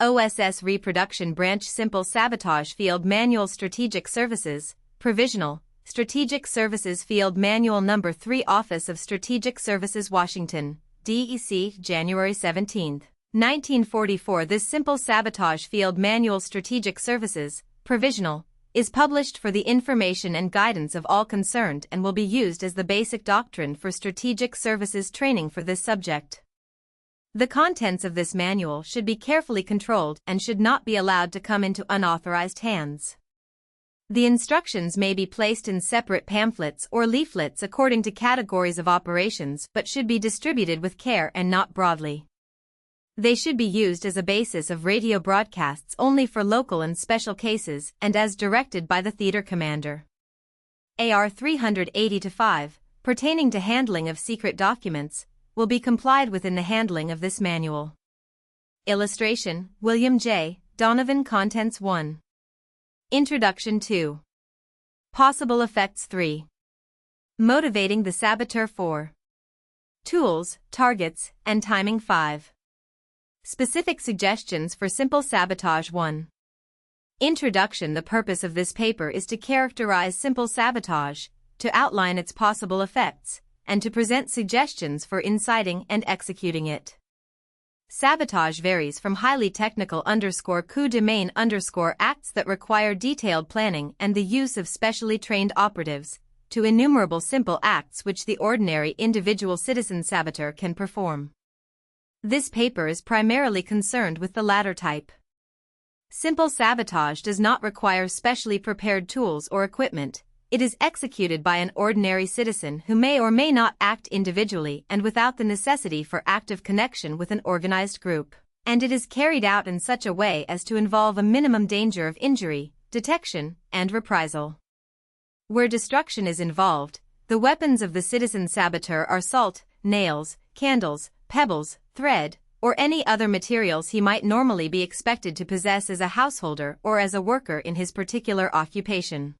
OSS Reproduction Branch Simple Sabotage Field Manual Strategic Services, Provisional, Strategic Services Field Manual No. 3 Office of Strategic Services Washington, D.C. January 17, 1944 This Simple Sabotage Field Manual Strategic Services, Provisional, is published for the information and guidance of all concerned and will be used as the basic doctrine for strategic services training for this subject. The contents of this manual should be carefully controlled and should not be allowed to come into unauthorized hands. The instructions may be placed in separate pamphlets or leaflets according to categories of operations but should be distributed with care and not broadly. They should be used as a basis of radio broadcasts only for local and special cases and as directed by the theater commander. AR 380-5, pertaining to handling of secret documents, will be complied with in the handling of this manual. Illustration, William J. Donovan Contents 1. Introduction 2. Possible Effects 3. Motivating the Saboteur 4. Tools, Targets, and Timing 5. Specific Suggestions for Simple Sabotage 1. Introduction The purpose of this paper is to characterize simple sabotage, to outline its possible effects, and to present suggestions for inciting and executing it. Sabotage varies from highly technical coup de main acts that require detailed planning and the use of specially trained operatives, to innumerable simple acts which the ordinary individual citizen saboteur can perform. This paper is primarily concerned with the latter type. Simple sabotage does not require specially prepared tools or equipment. It is executed by an ordinary citizen who may or may not act individually and without the necessity for active connection with an organized group, and it is carried out in such a way as to involve a minimum danger of injury, detection, and reprisal. Where destruction is involved, the weapons of the citizen saboteur are salt, nails, candles, pebbles, thread, or any other materials he might normally be expected to possess as a householder or as a worker in his particular occupation.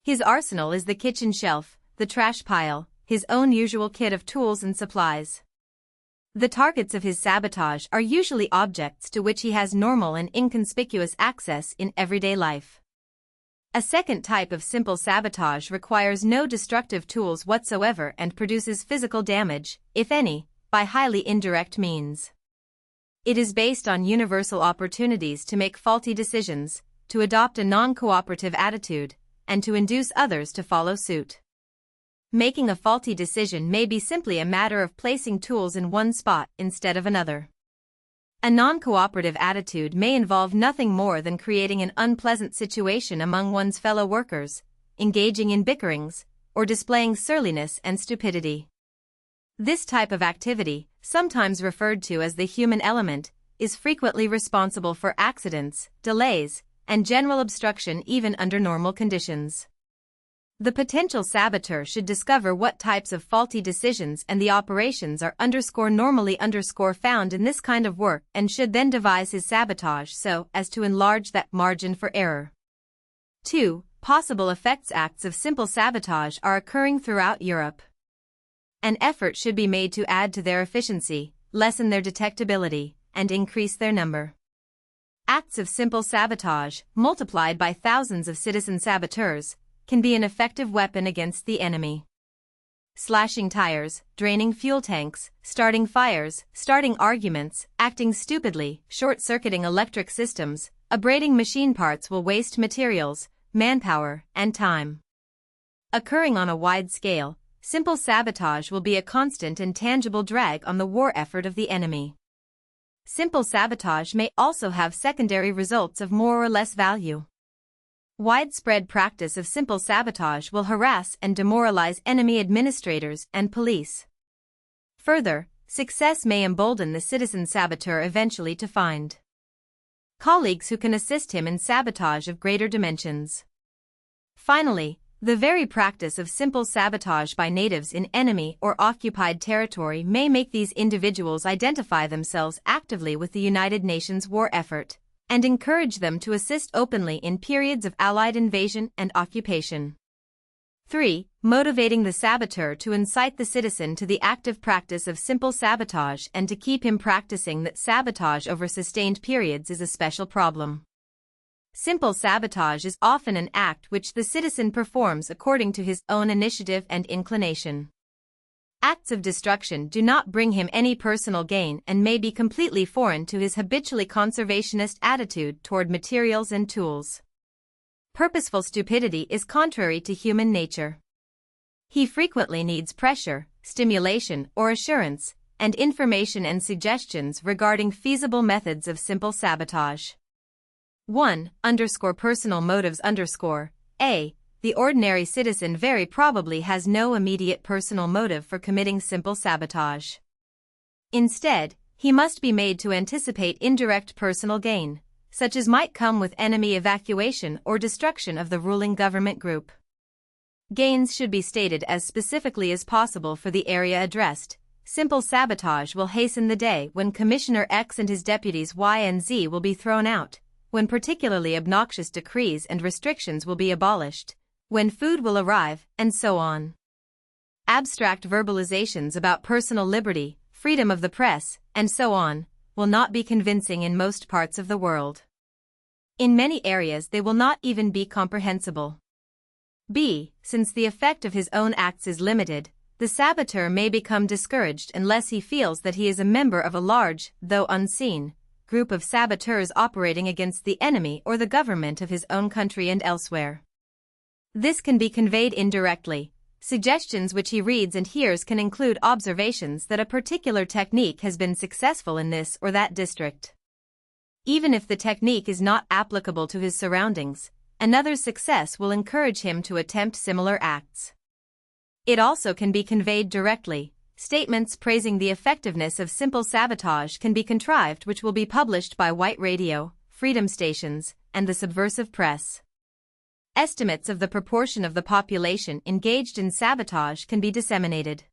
His arsenal is the kitchen shelf, the trash pile, his own usual kit of tools and supplies. The targets of his sabotage are usually objects to which he has normal and inconspicuous access in everyday life. A second type of simple sabotage requires no destructive tools whatsoever and produces physical damage, if any, by highly indirect means. It is based on universal opportunities to make faulty decisions, to adopt a non-cooperative attitude, and to induce others to follow suit. Making a faulty decision may be simply a matter of placing tools in one spot instead of another. A non-cooperative attitude may involve nothing more than creating an unpleasant situation among one's fellow workers, engaging in bickerings, or displaying surliness and stupidity. This type of activity, sometimes referred to as the human element, is frequently responsible for accidents, delays, and general obstruction even under normal conditions. The potential saboteur should discover what types of faulty decisions and the operations are normally found in this kind of work and should then devise his sabotage so as to enlarge that margin for error. 2. Possible effects acts of simple sabotage are occurring throughout Europe. An effort should be made to add to their efficiency, lessen their detectability, and increase their number. Acts of simple sabotage, multiplied by thousands of citizen saboteurs, can be an effective weapon against the enemy. Slashing tires, draining fuel tanks, starting fires, starting arguments, acting stupidly, short-circuiting electric systems, abrading machine parts will waste materials, manpower, and time. Occurring on a wide scale, simple sabotage will be a constant and tangible drag on the war effort of the enemy. Simple sabotage may also have secondary results of more or less value. Widespread practice of simple sabotage will harass and demoralize enemy administrators and police. Further, success may embolden the citizen saboteur eventually to find colleagues who can assist him in sabotage of greater dimensions. Finally, the very practice of simple sabotage by natives in enemy or occupied territory may make these individuals identify themselves actively with the United Nations war effort, and encourage them to assist openly in periods of Allied invasion and occupation. 3. Motivating the saboteur to incite the citizen to the active practice of simple sabotage and to keep him practicing that sabotage over sustained periods is a special problem. Simple sabotage is often an act which the citizen performs according to his own initiative and inclination. Acts of destruction do not bring him any personal gain and may be completely foreign to his habitually conservationist attitude toward materials and tools. Purposeful stupidity is contrary to human nature. He frequently needs pressure, stimulation or assurance, and information and suggestions regarding feasible methods of simple sabotage. 1. Personal motives. A. The ordinary citizen very probably has no immediate personal motive for committing simple sabotage. Instead, he must be made to anticipate indirect personal gain, such as might come with enemy evacuation or destruction of the ruling government group. Gains should be stated as specifically as possible for the area addressed. Simple sabotage will hasten the day when Commissioner X and his deputies Y and Z will be thrown out, when particularly obnoxious decrees and restrictions will be abolished, when food will arrive, and so on. Abstract verbalizations about personal liberty, freedom of the press, and so on, will not be convincing in most parts of the world. In many areas they will not even be comprehensible. B. Since the effect of his own acts is limited, the saboteur may become discouraged unless he feels that he is a member of a large, though unseen, group of saboteurs operating against the enemy or the government of his own country and elsewhere. This can be conveyed indirectly. Suggestions which he reads and hears can include observations that a particular technique has been successful in this or that district. Even if the technique is not applicable to his surroundings, another's success will encourage him to attempt similar acts. It also can be conveyed directly. Statements praising the effectiveness of simple sabotage can be contrived which will be published by white radio, freedom stations, and the subversive press. Estimates of the proportion of the population engaged in sabotage can be disseminated.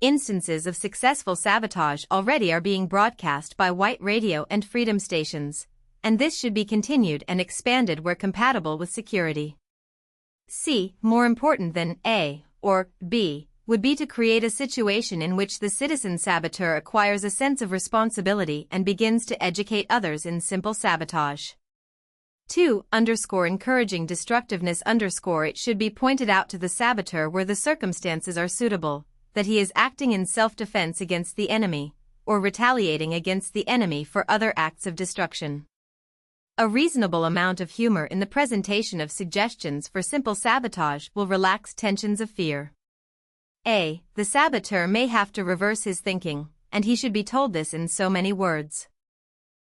Instances of successful sabotage already are being broadcast by white radio and freedom stations, and this should be continued and expanded where compatible with security. C. More important than A or B would be to create a situation in which the citizen saboteur acquires a sense of responsibility and begins to educate others in simple sabotage. 2. Encouraging destructiveness. It should be pointed out to the saboteur where the circumstances are suitable, that he is acting in self-defense against the enemy, or retaliating against the enemy for other acts of destruction. A reasonable amount of humor in the presentation of suggestions for simple sabotage will relax tensions of fear. A. The saboteur may have to reverse his thinking, and he should be told this in so many words.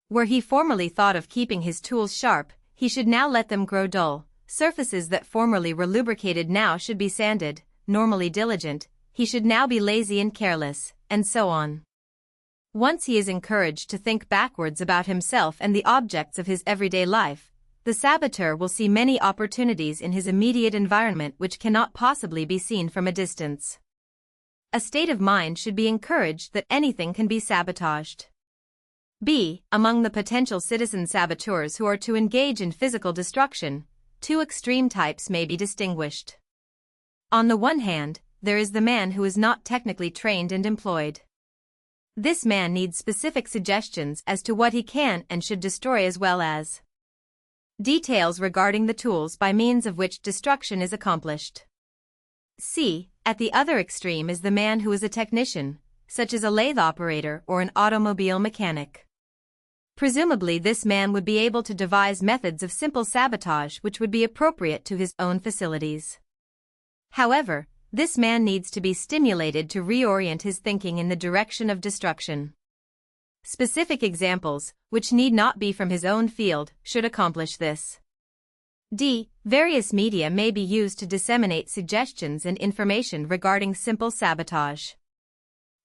Where he formerly thought of keeping his tools sharp, he should now let them grow dull. Surfaces that formerly were lubricated now should be sanded. Normally diligent, he should now be lazy and careless, and so on. Once he is encouraged to think backwards about himself and the objects of his everyday life, the saboteur will see many opportunities in his immediate environment which cannot possibly be seen from a distance. A state of mind should be encouraged that anything can be sabotaged. B. Among the potential citizen saboteurs who are to engage in physical destruction, two extreme types may be distinguished. On the one hand, there is the man who is not technically trained and employed. This man needs specific suggestions as to what he can and should destroy as well as details regarding the tools by means of which destruction is accomplished. C. At the other extreme is the man who is a technician, such as a lathe operator or an automobile mechanic. Presumably this man would be able to devise methods of simple sabotage which would be appropriate to his own facilities. However, this man needs to be stimulated to reorient his thinking in the direction of destruction. Specific examples, which need not be from his own field, should accomplish this. D. Various media may be used to disseminate suggestions and information regarding simple sabotage.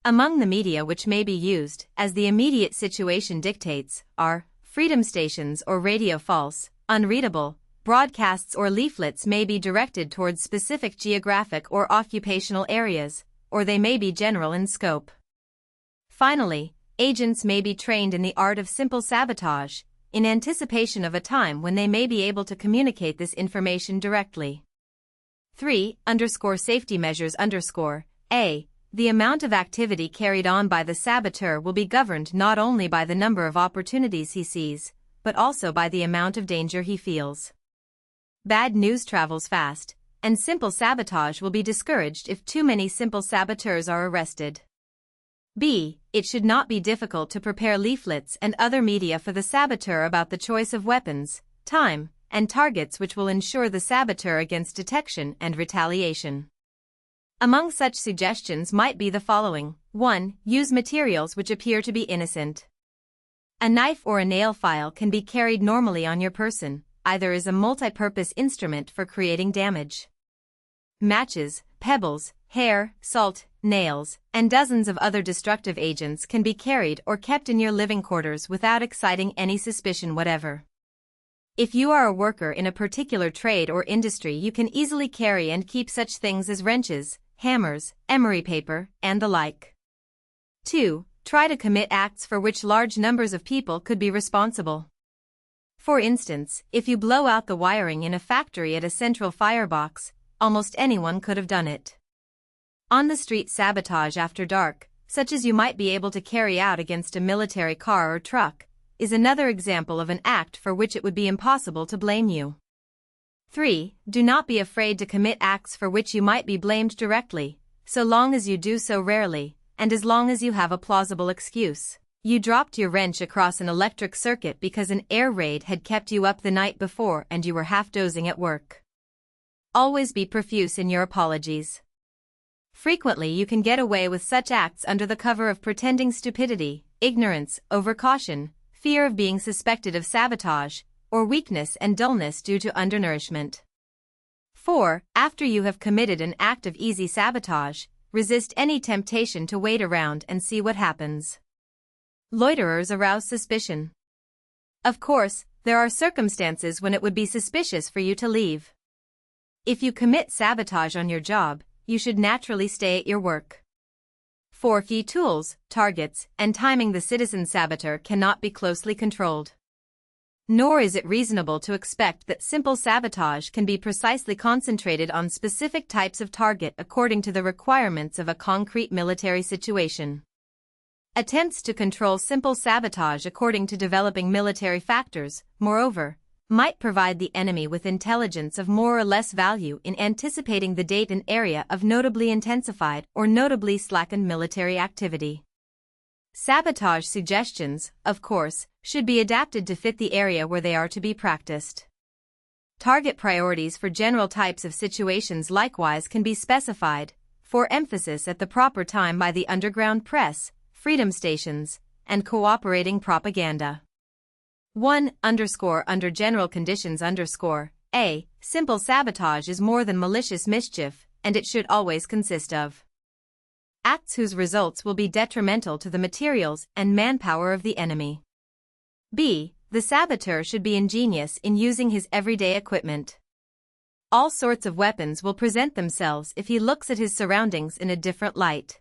Among the media which may be used, as the immediate situation dictates, are freedom stations or radio. False, unreadable broadcasts or leaflets may be directed towards specific geographic or occupational areas, or they may be general in scope. Finally, agents may be trained in the art of simple sabotage, in anticipation of a time when they may be able to communicate this information directly. 3. Safety measures A. The amount of activity carried on by the saboteur will be governed not only by the number of opportunities he sees, but also by the amount of danger he feels. Bad news travels fast, and simple sabotage will be discouraged if too many simple saboteurs are arrested. B. It should not be difficult to prepare leaflets and other media for the saboteur about the choice of weapons, time, and targets which will ensure the saboteur against detection and retaliation. Among such suggestions might be the following. 1. Use materials which appear to be innocent. A knife or a nail file can be carried normally on your person, either as a multi-purpose instrument for creating damage. Matches, pebbles, hair, salt, nails, and dozens of other destructive agents can be carried or kept in your living quarters without exciting any suspicion whatever. If you are a worker in a particular trade or industry, you can easily carry and keep such things as wrenches, hammers, emery paper, and the like. 2. Try to commit acts for which large numbers of people could be responsible. For instance, if you blow out the wiring in a factory at a central firebox, almost anyone could have done it. On-the-street sabotage after dark, such as you might be able to carry out against a military car or truck, is another example of an act for which it would be impossible to blame you. 3. Do not be afraid to commit acts for which you might be blamed directly, so long as you do so rarely, and as long as you have a plausible excuse. You dropped your wrench across an electric circuit because an air raid had kept you up the night before and you were half dozing at work. Always be profuse in your apologies. Frequently you can get away with such acts under the cover of pretending stupidity, ignorance, overcaution, fear of being suspected of sabotage, or weakness and dullness due to undernourishment. 4. After you have committed an act of easy sabotage, resist any temptation to wait around and see what happens. Loiterers arouse suspicion. Of course, there are circumstances when it would be suspicious for you to leave. If you commit sabotage on your job, you should naturally stay at your work. 4. Key tools, targets, and timing. The citizen saboteur cannot be closely controlled. Nor is it reasonable to expect that simple sabotage can be precisely concentrated on specific types of target according to the requirements of a concrete military situation. Attempts to control simple sabotage according to developing military factors, moreover, might provide the enemy with intelligence of more or less value in anticipating the date and area of notably intensified or notably slackened military activity. Sabotage suggestions, of course, should be adapted to fit the area where they are to be practiced. Target priorities for general types of situations likewise can be specified, for emphasis at the proper time by the underground press, freedom stations, and cooperating propaganda. 1. Under general conditions A. Simple sabotage is more than malicious mischief, and it should always consist of acts whose results will be detrimental to the materials and manpower of the enemy. B. The saboteur should be ingenious in using his everyday equipment. All sorts of weapons will present themselves if he looks at his surroundings in a different light.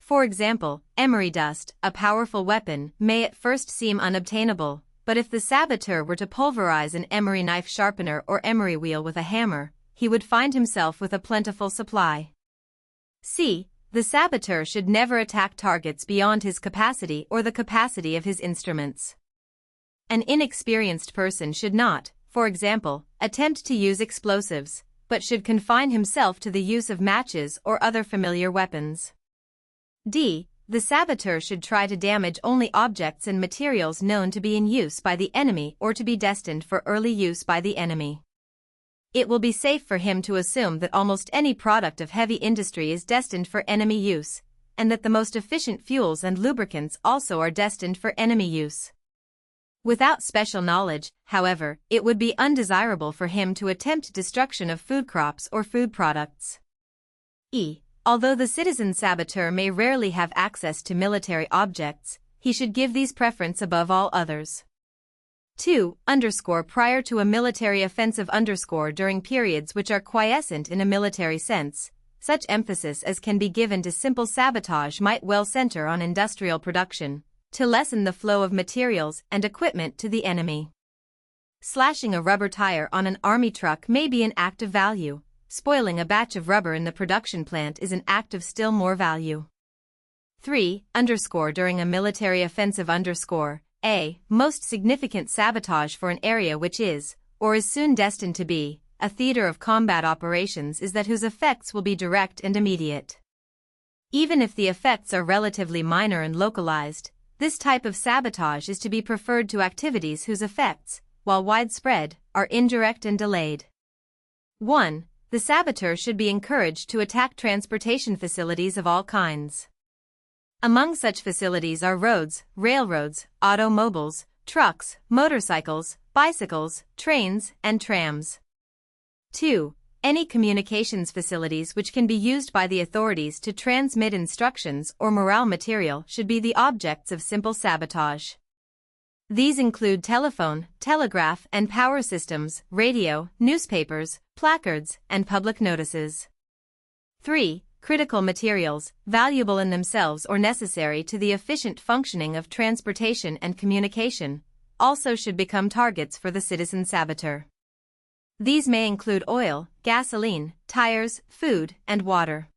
For example, emery dust, a powerful weapon, may at first seem unobtainable, but if the saboteur were to pulverize an emery knife sharpener or emery wheel with a hammer, he would find himself with a plentiful supply. C. The saboteur should never attack targets beyond his capacity or the capacity of his instruments. An inexperienced person should not, for example, attempt to use explosives, but should confine himself to the use of matches or other familiar weapons. D. The saboteur should try to damage only objects and materials known to be in use by the enemy or to be destined for early use by the enemy. It will be safe for him to assume that almost any product of heavy industry is destined for enemy use, and that the most efficient fuels and lubricants also are destined for enemy use. Without special knowledge, however, it would be undesirable for him to attempt destruction of food crops or food products. E. Although the citizen saboteur may rarely have access to military objects, he should give these preference above all others. 2. Prior to a military offensive during periods which are quiescent in a military sense, such emphasis as can be given to simple sabotage might well center on industrial production, to lessen the flow of materials and equipment to the enemy. Slashing a rubber tire on an army truck may be an act of value, spoiling a batch of rubber in the production plant is an act of still more value. 3. During a military offensive. A most significant sabotage for an area which is, or is soon destined to be, a theater of combat operations is that whose effects will be direct and immediate. Even if the effects are relatively minor and localized, this type of sabotage is to be preferred to activities whose effects, while widespread, are indirect and delayed. 1. The saboteur should be encouraged to attack transportation facilities of all kinds. Among such facilities are roads, railroads, automobiles, trucks, motorcycles, bicycles, trains, and trams. 2. Any communications facilities which can be used by the authorities to transmit instructions or morale material should be the objects of simple sabotage. These include telephone, telegraph and power systems, radio, newspapers, placards, and public notices. 3. Critical materials, valuable in themselves or necessary to the efficient functioning of transportation and communication, also should become targets for the citizen saboteur. These may include oil, gasoline, tires, food, and water.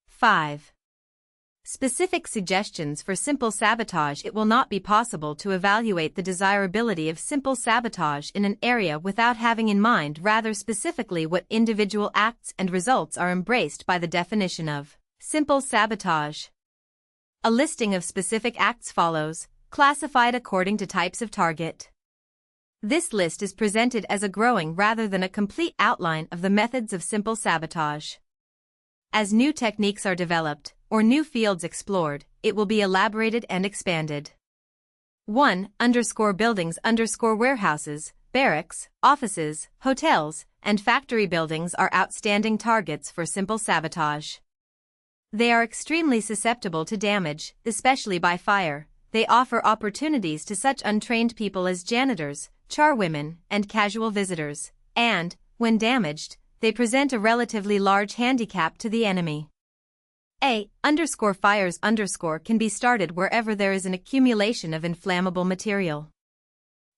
5. Specific suggestions for simple sabotage. It will not be possible to evaluate the desirability of simple sabotage in an area without having in mind rather specifically what individual acts and results are embraced by the definition of simple sabotage. A listing of specific acts follows, classified according to types of target. This list is presented as a growing rather than a complete outline of the methods of simple sabotage. As new techniques are developed, or new fields explored, it will be elaborated and expanded. 1. Buildings. Warehouses, barracks, offices, hotels, and factory buildings are outstanding targets for simple sabotage. They are extremely susceptible to damage, especially by fire. They offer opportunities to such untrained people as janitors, charwomen, and casual visitors, and, when damaged, they present a relatively large handicap to the enemy. Fires can be started wherever there is an accumulation of inflammable material.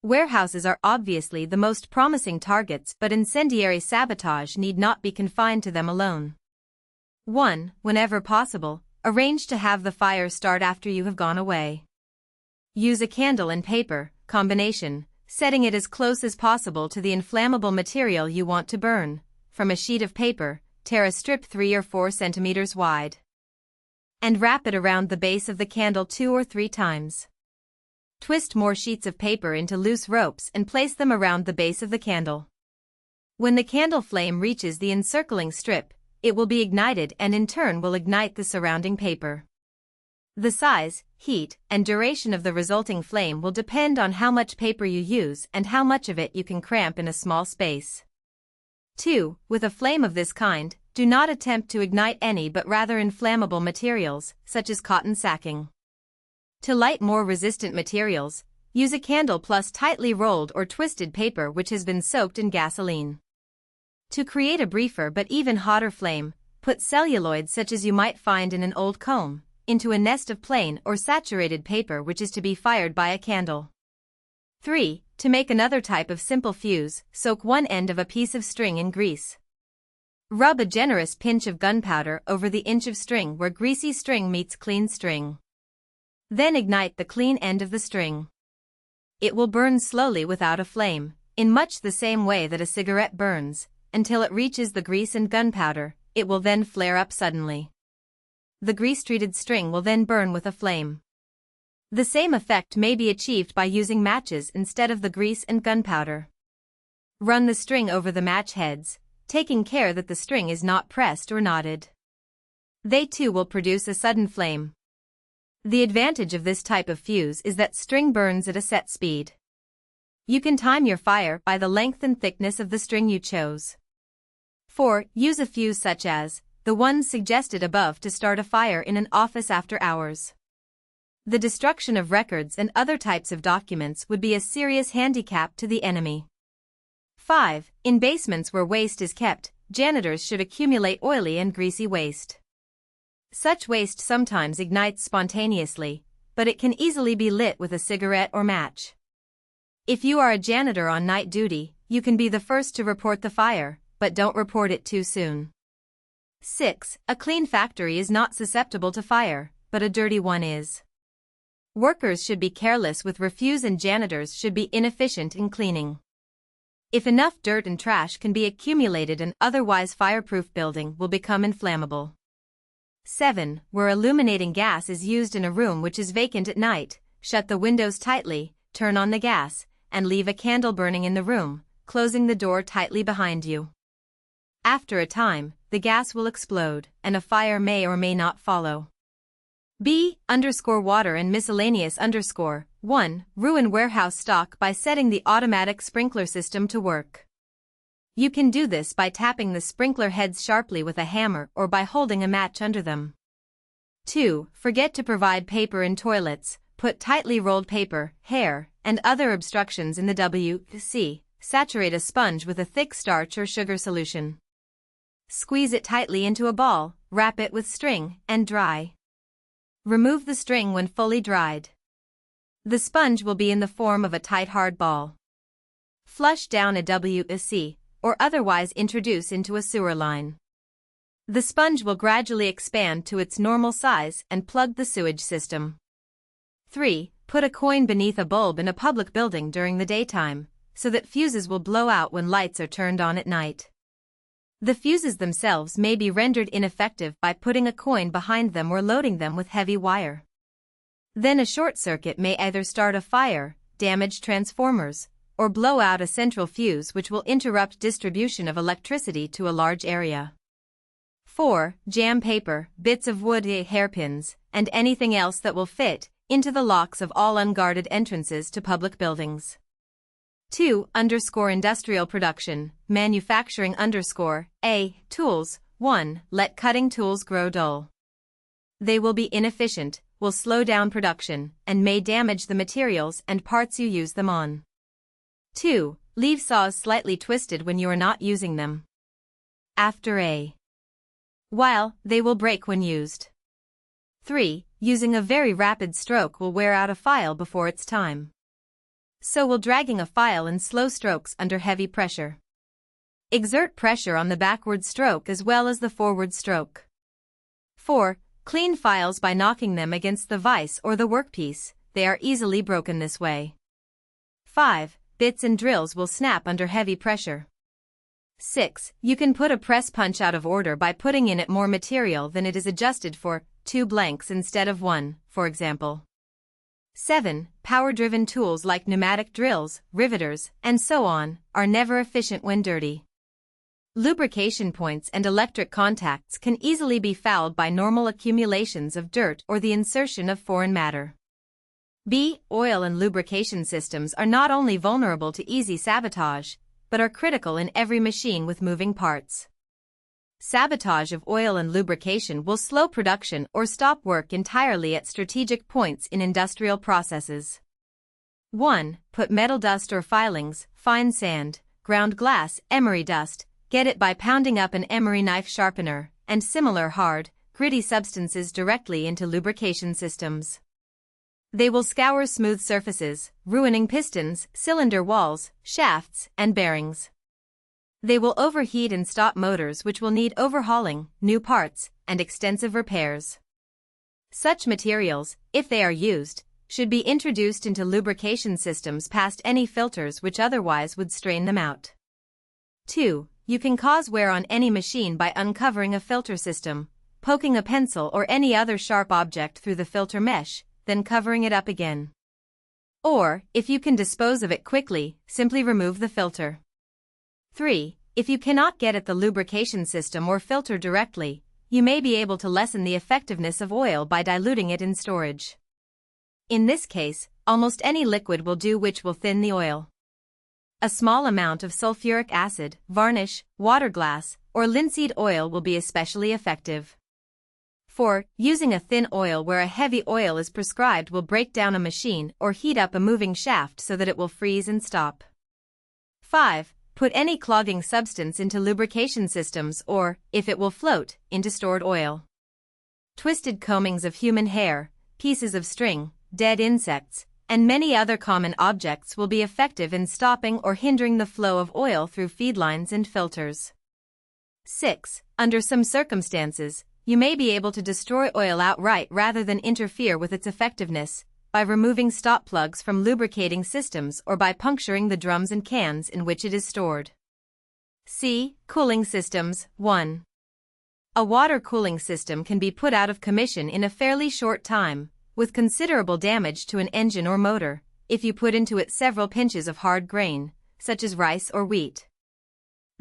Warehouses are obviously the most promising targets, but incendiary sabotage need not be confined to them alone. 1. Whenever possible, arrange to have the fire start after you have gone away. Use a candle and paper combination, setting it as close as possible to the inflammable material you want to burn. From a sheet of paper, tear a strip 3 or 4 centimeters wide and wrap it around the base of the candle 2 or 3 times. Twist more sheets of paper into loose ropes and place them around the base of the candle. When the candle flame reaches the encircling strip, it will be ignited and in turn will ignite the surrounding paper. The size, heat, and duration of the resulting flame will depend on how much paper you use and how much of it you can cramp in a small space. 2. With a flame of this kind, do not attempt to ignite any but rather inflammable materials, such as cotton sacking. To light more resistant materials, use a candle plus tightly rolled or twisted paper which has been soaked in gasoline. To create a briefer but even hotter flame, put celluloid such as you might find in an old comb into a nest of plain or saturated paper which is to be fired by a candle. 3. To make another type of simple fuse, soak one end of a piece of string in grease. Rub a generous pinch of gunpowder over the inch of string where greasy string meets clean string. Then ignite the clean end of the string. It will burn slowly without a flame, in much the same way that a cigarette burns, until it reaches the grease and gunpowder. It will then flare up suddenly. The grease-treated string will then burn with a flame. The same effect may be achieved by using matches instead of the grease and gunpowder. Run the string over the match heads, taking care that the string is not pressed or knotted. They too will produce a sudden flame. The advantage of this type of fuse is that string burns at a set speed. You can time your fire by the length and thickness of the string you chose. 4. Use a fuse such as the ones suggested above to start a fire in an office after hours. The destruction of records and other types of documents would be a serious handicap to the enemy. 5. In basements where waste is kept, janitors should accumulate oily and greasy waste. Such waste sometimes ignites spontaneously, but it can easily be lit with a cigarette or match. If you are a janitor on night duty, you can be the first to report the fire, but don't report it too soon. 6. A clean factory is not susceptible to fire, but a dirty one is. Workers should be careless with refuse and janitors should be inefficient in cleaning. If enough dirt and trash can be accumulated, an otherwise fireproof building will become inflammable. 7. Where illuminating gas is used in a room which is vacant at night, shut the windows tightly, turn on the gas, and leave a candle burning in the room, closing the door tightly behind you. After a time, the gas will explode, and a fire may or may not follow. B_water and miscellaneous _1. Ruin warehouse stock by setting the automatic sprinkler system to work. You can do this by tapping the sprinkler heads sharply with a hammer or by holding a match under them. 2. Forget to provide paper in toilets. Put tightly rolled paper, hair, and other obstructions in the WC. Saturate a sponge with a thick starch or sugar solution. Squeeze it tightly into a ball, wrap it with string, and dry. Remove the string when fully dried. The sponge will be in the form of a tight hard ball. Flush down a WC, or otherwise introduce into a sewer line. The sponge will gradually expand to its normal size and plug the sewage system. 3. Put a coin beneath a bulb in a public building during the daytime, so that fuses will blow out when lights are turned on at night. The fuses themselves may be rendered ineffective by putting a coin behind them or loading them with heavy wire. Then a short circuit may either start a fire, damage transformers, or blow out a central fuse which will interrupt distribution of electricity to a large area. 4. Jam paper, bits of wood, hairpins, and anything else that will fit into the locks of all unguarded entrances to public buildings. 2. Industrial production, manufacturing A. Tools. 1. Let cutting tools grow dull. They will be inefficient, will slow down production, and may damage the materials and parts you use them on. 2. Leave saws slightly twisted when you are not using them. After a while, they will break when used. 3. Using a very rapid stroke will wear out a file before its time. So will dragging a file in slow strokes under heavy pressure. Exert pressure on the backward stroke as well as the forward stroke. 4. Clean files by knocking them against the vise or the workpiece. They are easily broken this way. 5. Bits and drills will snap under heavy pressure. 6. You can put a press punch out of order by putting in it more material than it is adjusted for, 2 blanks instead of 1, for example. 7. Power-driven tools like pneumatic drills, riveters, and so on, are never efficient when dirty. Lubrication points and electric contacts can easily be fouled by normal accumulations of dirt or the insertion of foreign matter. B. Oil and lubrication systems are not only vulnerable to easy sabotage, but are critical in every machine with moving parts. Sabotage of oil and lubrication will slow production or stop work entirely at strategic points in industrial processes. 1. Put metal dust or filings, fine sand, ground glass, emery dust, get it by pounding up an emery knife sharpener, and similar hard, gritty substances directly into lubrication systems. They will scour smooth surfaces, ruining pistons, cylinder walls, shafts, and bearings. They will overheat and stop motors which will need overhauling, new parts, and extensive repairs. Such materials, if they are used, should be introduced into lubrication systems past any filters which otherwise would strain them out. 2. You can cause wear on any machine by uncovering a filter system, poking a pencil or any other sharp object through the filter mesh, then covering it up again. Or, if you can dispose of it quickly, simply remove the filter. 3. If you cannot get at the lubrication system or filter directly, you may be able to lessen the effectiveness of oil by diluting it in storage. In this case, almost any liquid will do which will thin the oil. A small amount of sulfuric acid, varnish, water glass, or linseed oil will be especially effective. 4. Using a thin oil where a heavy oil is prescribed will break down a machine or heat up a moving shaft so that it will freeze and stop. 5. Put any clogging substance into lubrication systems or, if it will float, into stored oil. Twisted combings of human hair, pieces of string, dead insects, and many other common objects will be effective in stopping or hindering the flow of oil through feed lines and filters. 6. Under some circumstances, you may be able to destroy oil outright rather than interfere with its effectiveness, by removing stop plugs from lubricating systems or by puncturing the drums and cans in which it is stored. C. Cooling systems. 1. A water cooling system can be put out of commission in a fairly short time, with considerable damage to an engine or motor, if you put into it several pinches of hard grain, such as rice or wheat.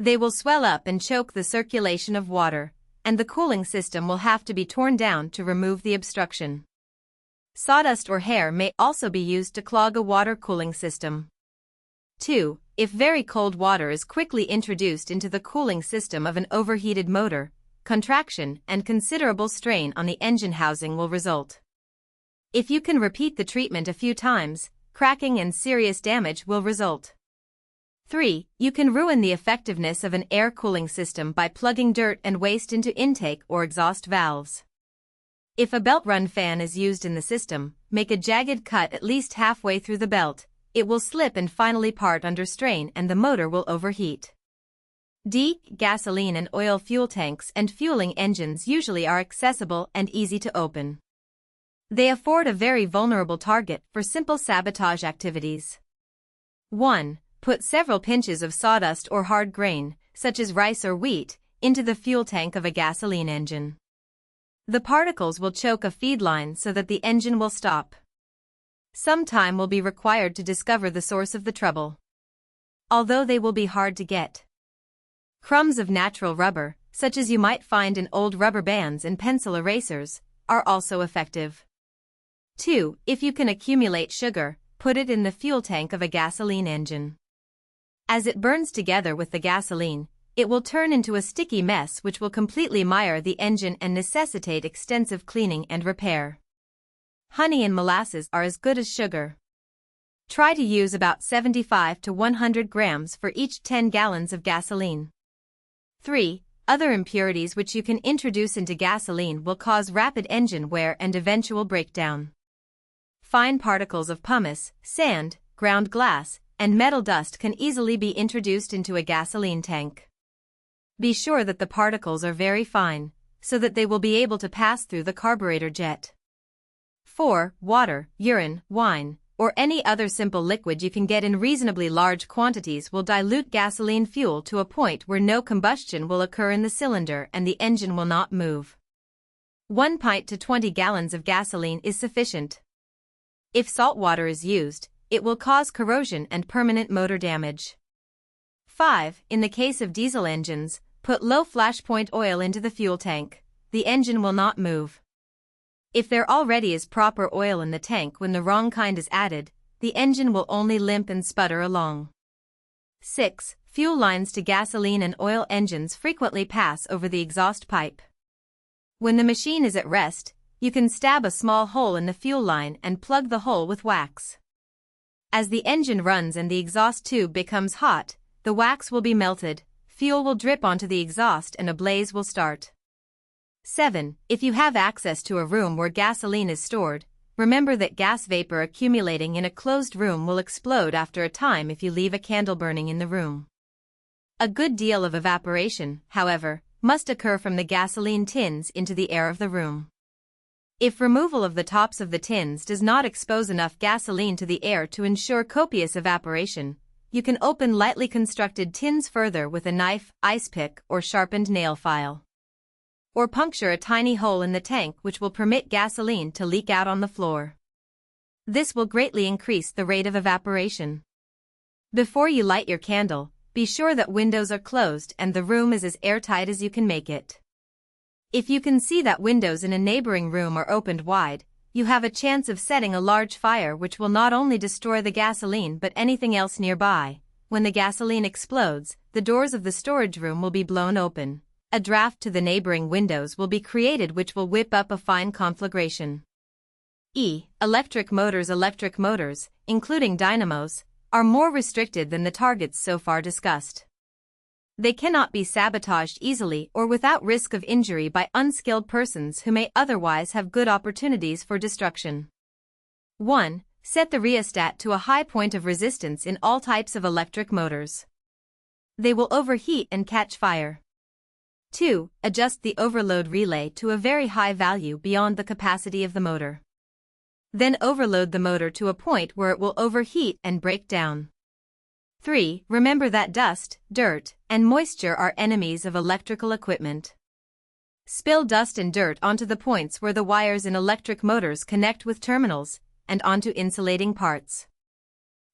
They will swell up and choke the circulation of water, and the cooling system will have to be torn down to remove the obstruction. Sawdust or hair may also be used to clog a water cooling system. 2. If very cold water is quickly introduced into the cooling system of an overheated motor, contraction and considerable strain on the engine housing will result. If you can repeat the treatment a few times, cracking and serious damage will result. 3. You can ruin the effectiveness of an air cooling system by plugging dirt and waste into intake or exhaust valves. If a belt-run fan is used in the system, make a jagged cut at least halfway through the belt. It will slip and finally part under strain and the motor will overheat. D. Gasoline and oil fuel tanks and fueling engines usually are accessible and easy to open. They afford a very vulnerable target for simple sabotage activities. 1. Put several pinches of sawdust or hard grain, such as rice or wheat, into the fuel tank of a gasoline engine. The particles will choke a feed line so that the engine will stop. Some time will be required to discover the source of the trouble, although they will be hard to get. Crumbs of natural rubber, such as you might find in old rubber bands and pencil erasers, are also effective. 2. If you can accumulate sugar, put it in the fuel tank of a gasoline engine. As it burns together with the gasoline, it will turn into a sticky mess which will completely mire the engine and necessitate extensive cleaning and repair. Honey and molasses are as good as sugar. Try to use about 75 to 100 grams for each 10 gallons of gasoline. 3. Other impurities which you can introduce into gasoline will cause rapid engine wear and eventual breakdown. Fine particles of pumice, sand, ground glass, and metal dust can easily be introduced into a gasoline tank. Be sure that the particles are very fine, so that they will be able to pass through the carburetor jet. 4. Water, urine, wine, or any other simple liquid you can get in reasonably large quantities will dilute gasoline fuel to a point where no combustion will occur in the cylinder and the engine will not move. 1 pint to 20 gallons of gasoline is sufficient. If salt water is used, it will cause corrosion and permanent motor damage. 5. In the case of diesel engines, put low flash point oil into the fuel tank. The engine will not move. If there already is proper oil in the tank when the wrong kind is added, the engine will only limp and sputter along. 6. Fuel lines to gasoline and oil engines frequently pass over the exhaust pipe. When the machine is at rest, you can stab a small hole in the fuel line and plug the hole with wax. As the engine runs and the exhaust tube becomes hot, the wax will be melted, fuel will drip onto the exhaust and a blaze will start. 7. If you have access to a room where gasoline is stored, remember that gas vapor accumulating in a closed room will explode after a time if you leave a candle burning in the room. A good deal of evaporation, however, must occur from the gasoline tins into the air of the room. If removal of the tops of the tins does not expose enough gasoline to the air to ensure copious evaporation, you can open lightly constructed tins further with a knife, ice pick, or sharpened nail file. Or puncture a tiny hole in the tank which will permit gasoline to leak out on the floor. This will greatly increase the rate of evaporation. Before you light your candle, be sure that windows are closed and the room is as airtight as you can make it. If you can see that windows in a neighboring room are opened wide, you have a chance of setting a large fire which will not only destroy the gasoline but anything else nearby. When the gasoline explodes, the doors of the storage room will be blown open. A draft to the neighboring windows will be created which will whip up a fine conflagration. E. Electric motors, including dynamos, are more restricted than the targets so far discussed. They cannot be sabotaged easily or without risk of injury by unskilled persons who may otherwise have good opportunities for destruction. 1. Set the rheostat to a high point of resistance in all types of electric motors. They will overheat and catch fire. 2. Adjust the overload relay to a very high value beyond the capacity of the motor. Then overload the motor to a point where it will overheat and break down. 3. Remember that dust, dirt, and moisture are enemies of electrical equipment. Spill dust and dirt onto the points where the wires in electric motors connect with terminals, and onto insulating parts.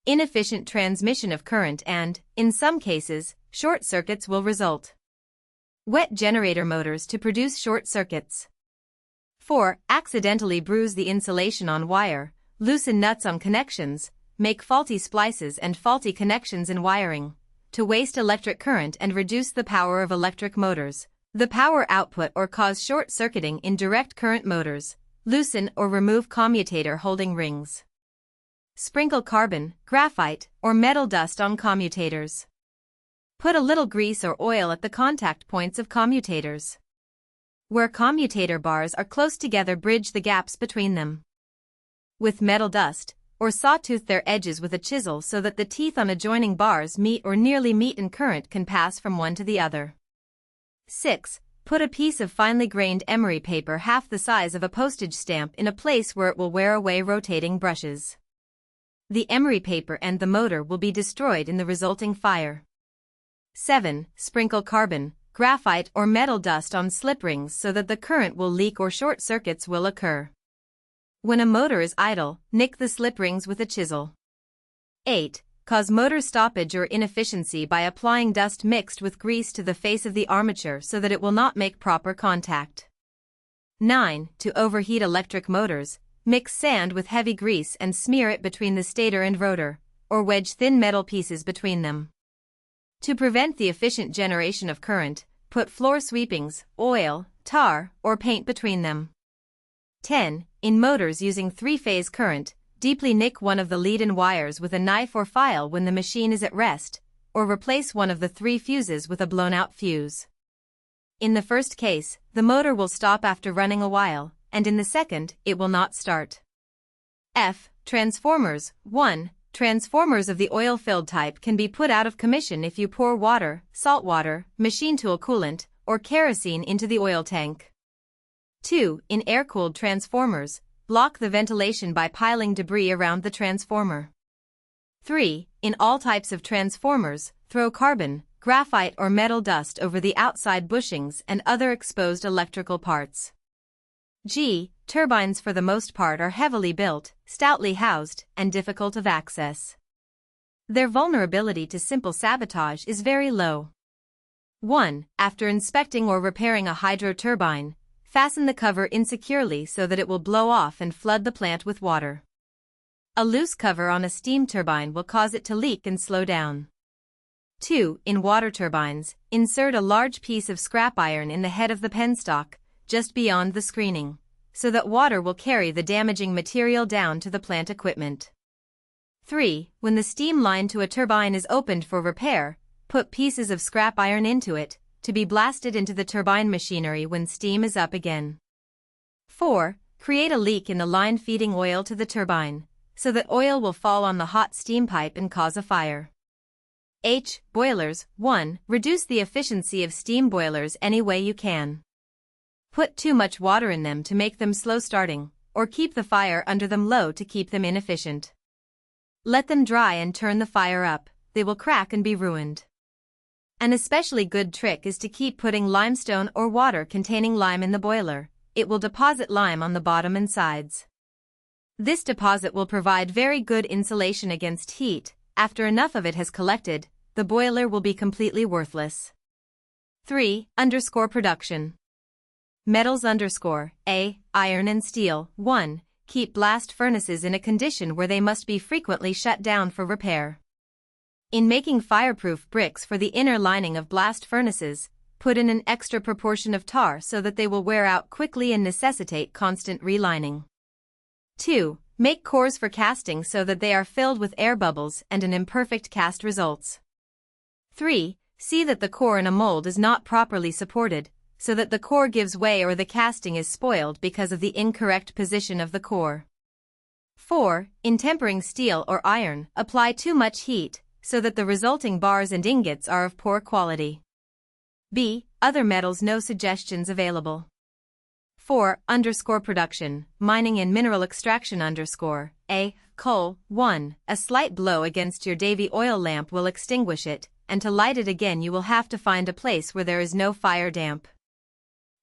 Inefficient transmission of current and, in some cases, short circuits will result. Wet generator motors to produce short circuits. 4. Accidentally bruise the insulation on wire, loosen nuts on connections, make faulty splices and faulty connections in wiring. To waste electric current and reduce the power of electric motors, the power output or cause short circuiting in direct current motors, loosen or remove commutator holding rings. Sprinkle carbon, graphite, or metal dust on commutators. Put a little grease or oil at the contact points of commutators. Where commutator bars are close together, bridge the gaps between them. With metal dust, or sawtooth their edges with a chisel so that the teeth on adjoining bars meet or nearly meet and current can pass from one to the other. 6. Put a piece of finely grained emery paper half the size of a postage stamp in a place where it will wear away rotating brushes. The emery paper and the motor will be destroyed in the resulting fire. 7. Sprinkle carbon, graphite or metal dust on slip rings so that the current will leak or short circuits will occur. When a motor is idle, nick the slip rings with a chisel. 8. Cause motor stoppage or inefficiency by applying dust mixed with grease to the face of the armature so that it will not make proper contact. 9. To overheat electric motors, mix sand with heavy grease and smear it between the stator and rotor, or wedge thin metal pieces between them. To prevent the efficient generation of current, put floor sweepings, oil, tar, or paint between them. 10. In motors using three-phase current, deeply nick one of the lead-in wires with a knife or file when the machine is at rest, or replace one of the 3 fuses with a blown-out fuse. In the first case, the motor will stop after running a while, and in the second, it will not start. F. Transformers. 1. Transformers of the oil-filled type can be put out of commission if you pour water, salt water, machine tool coolant, or kerosene into the oil tank. 2. In air-cooled transformers, block the ventilation by piling debris around the transformer. 3. In all types of transformers, throw carbon, graphite or metal dust over the outside bushings and other exposed electrical parts. G. Turbines for the most part are heavily built, stoutly housed, and difficult of access. Their vulnerability to simple sabotage is very low. 1. After inspecting or repairing a hydro turbine, fasten the cover insecurely so that it will blow off and flood the plant with water. A loose cover on a steam turbine will cause it to leak and slow down. 2. In water turbines, insert a large piece of scrap iron in the head of the penstock, just beyond the screening, so that water will carry the damaging material down to the plant equipment. 3. When the steam line to a turbine is opened for repair, put pieces of scrap iron into it, to be blasted into the turbine machinery when steam is up again. 4. Create a leak in the line feeding oil to the turbine, so that oil will fall on the hot steam pipe and cause a fire. H. Boilers. 1. Reduce the efficiency of steam boilers any way you can. Put too much water in them to make them slow starting, or keep the fire under them low to keep them inefficient. Let them dry and turn the fire up, they will crack and be ruined. An especially good trick is to keep putting limestone or water containing lime in the boiler. It will deposit lime on the bottom and sides. This deposit will provide very good insulation against heat. After enough of it has collected, the boiler will be completely worthless. 3. Production. Metals A. Iron and steel. 1. Keep blast furnaces in a condition where they must be frequently shut down for repair. In making fireproof bricks for the inner lining of blast furnaces, put in an extra proportion of tar so that they will wear out quickly and necessitate constant relining. 2. Make cores for casting so that they are filled with air bubbles and an imperfect cast results. 3. See that the core in a mold is not properly supported, so that the core gives way or the casting is spoiled because of the incorrect position of the core. 4. In tempering steel or iron, apply too much heat, so that the resulting bars and ingots are of poor quality. B. Other metals no suggestions available. 4. Production, mining and mineral extraction A. Coal. 1. A slight blow against your Davy oil lamp will extinguish it, and to light it again you will have to find a place where there is no fire damp.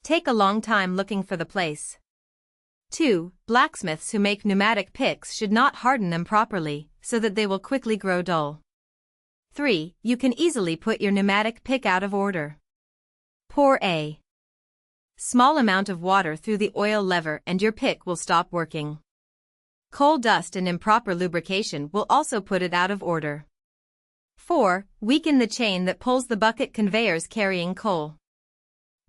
Take a long time looking for the place. 2. Blacksmiths who make pneumatic picks should not harden them properly, so that they will quickly grow dull. 3. You can easily put your pneumatic pick out of order. Pour a small amount of water through the oil lever and your pick will stop working. Coal dust and improper lubrication will also put it out of order. 4. Weaken the chain that pulls the bucket conveyors carrying coal.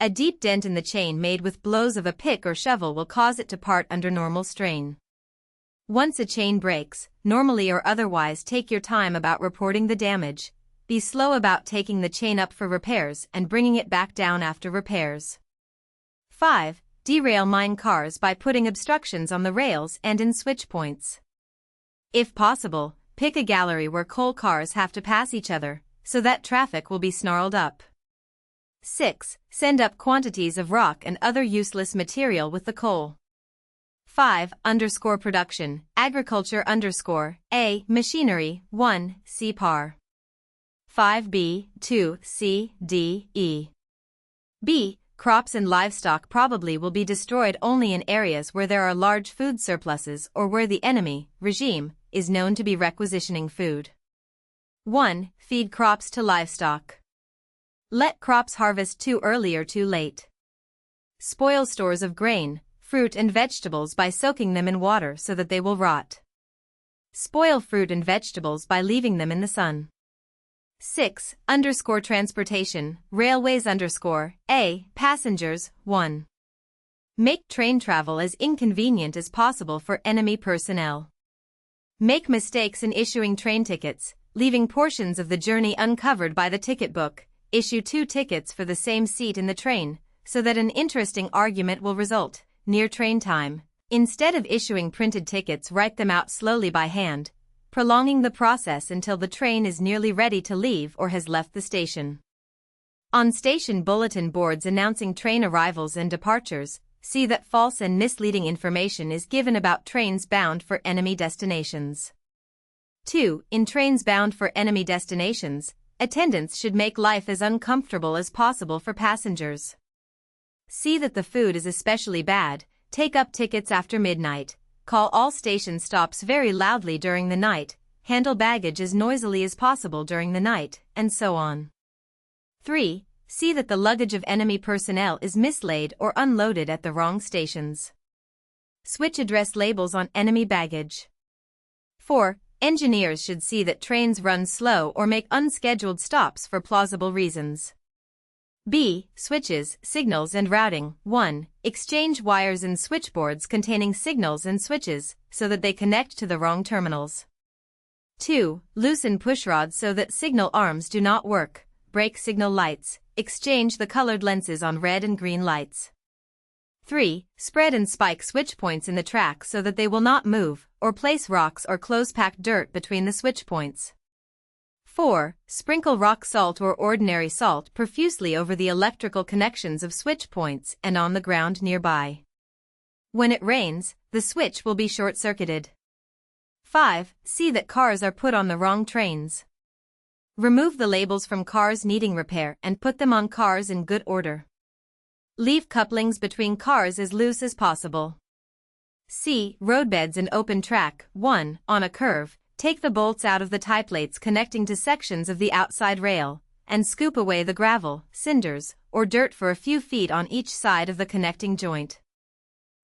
A deep dent in the chain made with blows of a pick or shovel will cause it to part under normal strain. Once a chain breaks, normally or otherwise take your time about reporting the damage. Be slow about taking the chain up for repairs and bringing it back down after repairs. 5. Derail mine cars by putting obstructions on the rails and in switch points. If possible, pick a gallery where coal cars have to pass each other, so that traffic will be snarled up. 6. Send up quantities of rock and other useless material with the coal. 5. Production, agriculture A. Machinery. 1. See par. 5b. 2. C. D. E. B. Crops and livestock probably will be destroyed only in areas where there are large food surpluses or where the enemy, regime, is known to be requisitioning food. 1. Feed crops to livestock. Let crops harvest too early or too late. Spoil stores of grain, fruit and vegetables by soaking them in water so that they will rot. Spoil fruit and vegetables by leaving them in the sun. 6. Transportation, railways A. Passengers. 1. Make train travel as inconvenient as possible for enemy personnel. Make mistakes in issuing train tickets, leaving portions of the journey uncovered by the ticket book. Issue 2 tickets for the same seat in the train, so that an interesting argument will result. Near train time, instead of issuing printed tickets, write them out slowly by hand, prolonging the process until the train is nearly ready to leave or has left the station. On station bulletin boards announcing train arrivals and departures, see that false and misleading information is given about trains bound for enemy destinations. 2. In trains bound for enemy destinations, attendants should make life as uncomfortable as possible for passengers. See that the food is especially bad, take up tickets after midnight, call all station stops very loudly during the night, handle baggage as noisily as possible during the night, and so on. 3. See that the luggage of enemy personnel is mislaid or unloaded at the wrong stations. Switch address labels on enemy baggage. 4. Engineers should see that trains run slow or make unscheduled stops for plausible reasons. B. Switches, signals and routing. 1. Exchange wires in switchboards containing signals and switches, so that they connect to the wrong terminals. 2. Loosen pushrods so that signal arms do not work. Break signal lights. Exchange the colored lenses on red and green lights. 3. Spread and spike switch points in the track so that they will not move, or place rocks or close-packed dirt between the switch points. 4. Sprinkle rock salt or ordinary salt profusely over the electrical connections of switch points and on the ground nearby. When it rains, the switch will be short-circuited. 5. See that cars are put on the wrong trains. Remove the labels from cars needing repair and put them on cars in good order. Leave couplings between cars as loose as possible. C. Roadbeds and open track. 1. On a curve, take the bolts out of the tie plates connecting to sections of the outside rail, and scoop away the gravel, cinders, or dirt for a few feet on each side of the connecting joint.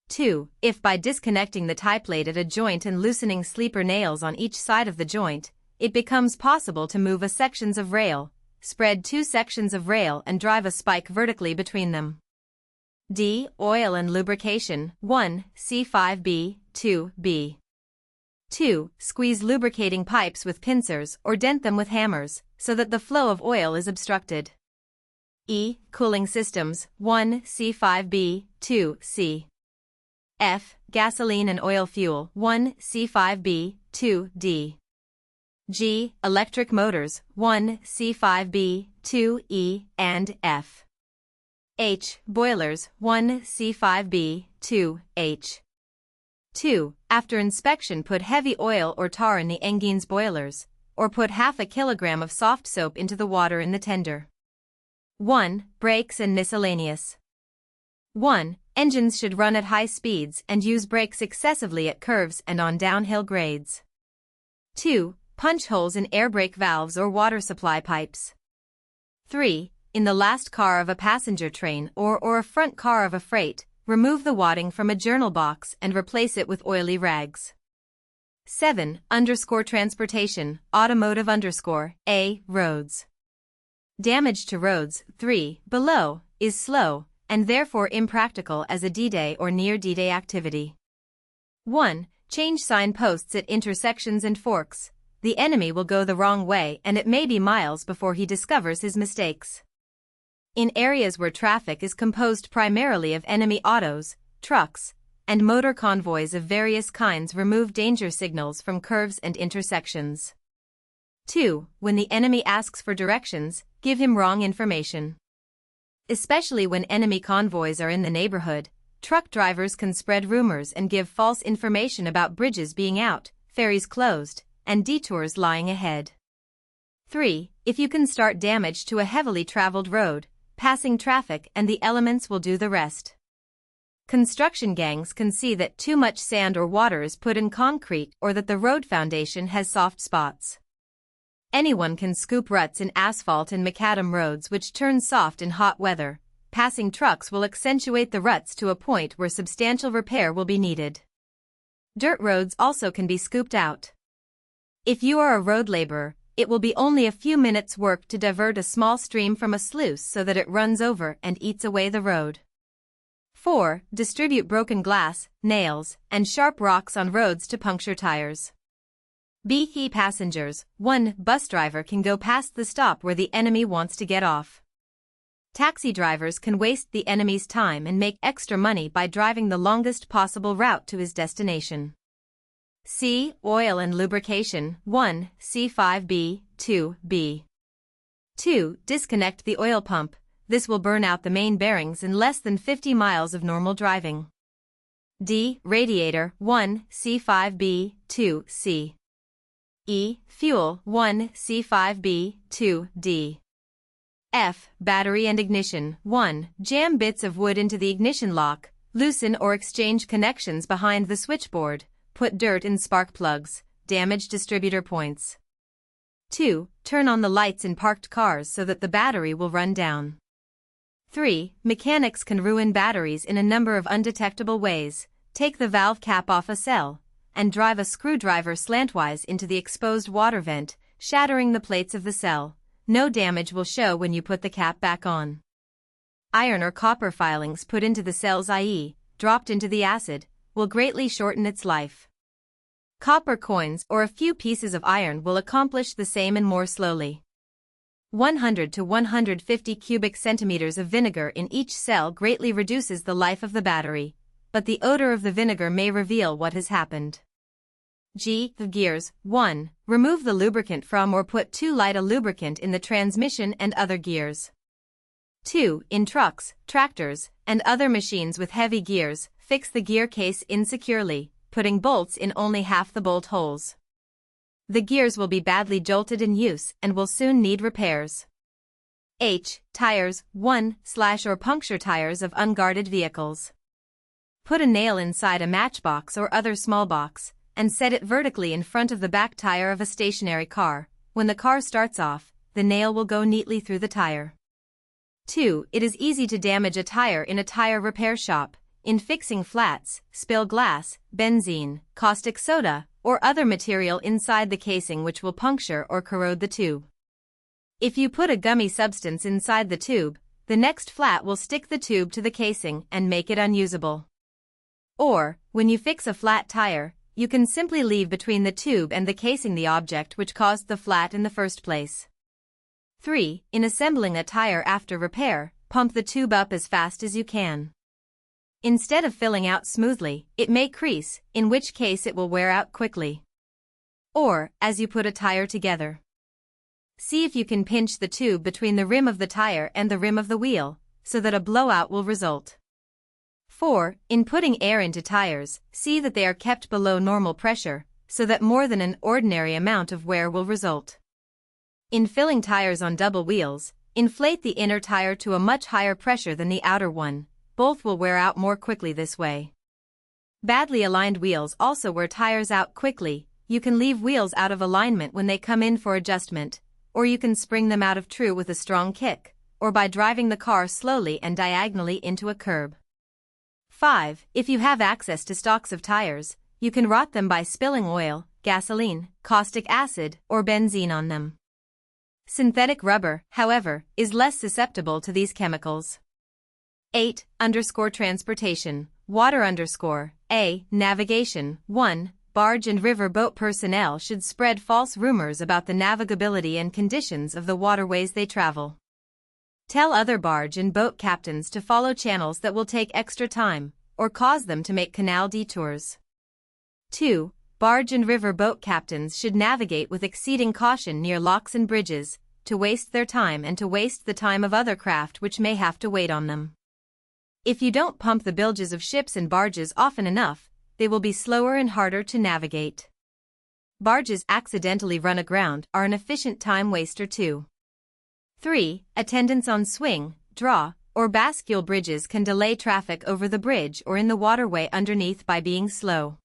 2. If by disconnecting the tie plate at a joint and loosening sleeper nails on each side of the joint, it becomes possible to move a sections of rail, spread 2 sections of rail and drive a spike vertically between them. D. Oil and lubrication. 1. C5b, 2b. 2. Squeeze lubricating pipes with pincers or dent them with hammers, so that the flow of oil is obstructed. E. Cooling systems. 1. C5b, 2c. F. Gasoline and oil fuel. 1. C5b, 2d. G. Electric motors. 1. C5b, 2e, and F. H. Boilers 1 C5B 2 H. 2. After inspection, put heavy oil or tar in the engines boilers, or put half a kilogram of soft soap into the water in the tender. 1. Brakes and miscellaneous. 1. Engines should run at high speeds and use brakes excessively at curves and on downhill grades. 2. Punch holes in air brake valves or water supply pipes. 3. In the last car of a passenger train or a front car of a freight, remove the wadding from a journal box and replace it with oily rags. 7. Transportation, automotive A, roads. Damage to roads, 3, below, is slow, and therefore impractical as a D-Day or near D-Day activity. 1. Change sign posts at intersections and forks. The enemy will go the wrong way and it may be miles before he discovers his mistakes. In areas where traffic is composed primarily of enemy autos, trucks, and motor convoys of various kinds, remove danger signals from curves and intersections. 2. When the enemy asks for directions, give him wrong information. Especially when enemy convoys are in the neighborhood, truck drivers can spread rumors and give false information about bridges being out, ferries closed, and detours lying ahead. 3. If you can start damage to a heavily traveled road, passing traffic and the elements will do the rest. Construction gangs can see that too much sand or water is put in concrete or that the road foundation has soft spots. Anyone can scoop ruts in asphalt and macadam roads which turn soft in hot weather. Passing trucks will accentuate the ruts to a point where substantial repair will be needed. Dirt roads also can be scooped out. If you are a road laborer, it will be only a few minutes' work to divert a small stream from a sluice so that it runs over and eats away the road. 4. Distribute broken glass, nails, and sharp rocks on roads to puncture tires. B. Passengers. 1. Bus driver can go past the stop where the enemy wants to get off. Taxi drivers can waste the enemy's time and make extra money by driving the longest possible route to his destination. C. Oil and lubrication. 1. C5B 2B. 2. Disconnect the oil pump. This will burn out the main bearings in less than 50 miles of normal driving. D. Radiator. 1. C5B 2C. E. Fuel. 1. C5B 2D. F. Battery and ignition. 1. Jam bits of wood into the ignition lock, loosen or exchange connections behind the switchboard, put dirt in spark plugs, damage distributor points. 2. Turn on the lights in parked cars so that the battery will run down. 3. Mechanics can ruin batteries in a number of undetectable ways. Take the valve cap off a cell and drive a screwdriver slantwise into the exposed water vent, shattering the plates of the cell. No damage will show when you put the cap back on. Iron or copper filings put into the cells, i.e., dropped into the acid, will greatly shorten its life. Copper coins or a few pieces of iron will accomplish the same and more slowly. 100 to 150 cubic centimeters of vinegar in each cell greatly reduces the life of the battery, but the odor of the vinegar may reveal what has happened. G. The gears. 1. Remove the lubricant from or put too light a lubricant in the transmission and other gears. 2. In trucks, tractors, and other machines with heavy gears, fix the gear case insecurely, putting bolts in only half the bolt holes. The gears will be badly jolted in use and will soon need repairs. H. Tires. 1. Slash or puncture tires of unguarded vehicles. Put a nail inside a matchbox or other small box, and set it vertically in front of the back tire of a stationary car. When the car starts off, the nail will go neatly through the tire. 2. It is easy to damage a tire in a tire repair shop. In fixing flats, spill glass, benzene, caustic soda, or other material inside the casing which will puncture or corrode the tube. If you put a gummy substance inside the tube, the next flat will stick the tube to the casing and make it unusable. Or, when you fix a flat tire, you can simply leave between the tube and the casing the object which caused the flat in the first place. 3. In assembling a tire after repair, pump the tube up as fast as you can. Instead of filling out smoothly, it may crease, in which case it will wear out quickly. Or, as you put a tire together. See if you can pinch the tube between the rim of the tire and the rim of the wheel, so that a blowout will result. 4. In putting air into tires, see that they are kept below normal pressure, so that more than an ordinary amount of wear will result. In filling tires on double wheels, inflate the inner tire to a much higher pressure than the outer one. Both will wear out more quickly this way. Badly aligned wheels also wear tires out quickly. You can leave wheels out of alignment when they come in for adjustment, or you can spring them out of true with a strong kick, or by driving the car slowly and diagonally into a curb. 5. If you have access to stocks of tires, you can rot them by spilling oil, gasoline, caustic acid, or benzene on them. Synthetic rubber, however, is less susceptible to these chemicals. 8. Transportation, water A, navigation. 1. Barge and river boat personnel should spread false rumors about the navigability and conditions of the waterways they travel. Tell other barge and boat captains to follow channels that will take extra time, or cause them to make canal detours. 2. Barge and river boat captains should navigate with exceeding caution near locks and bridges, to waste their time and to waste the time of other craft which may have to wait on them. If you don't pump the bilges of ships and barges often enough, they will be slower and harder to navigate. Barges accidentally run aground are an efficient time waster too. 3. Attendance on swing, draw, or bascule bridges can delay traffic over the bridge or in the waterway underneath by being slow.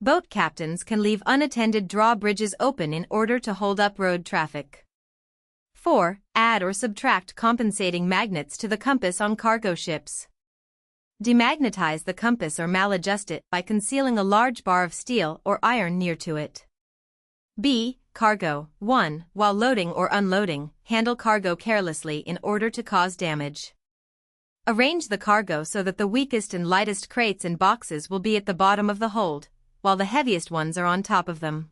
Boat captains can leave unattended drawbridges open in order to hold up road traffic. 4. Add or subtract compensating magnets to the compass on cargo ships. Demagnetize the compass or maladjust it by concealing a large bar of steel or iron near to it. B. Cargo. 1. While loading or unloading, handle cargo carelessly in order to cause damage. Arrange the cargo so that the weakest and lightest crates and boxes will be at the bottom of the hold, while the heaviest ones are on top of them.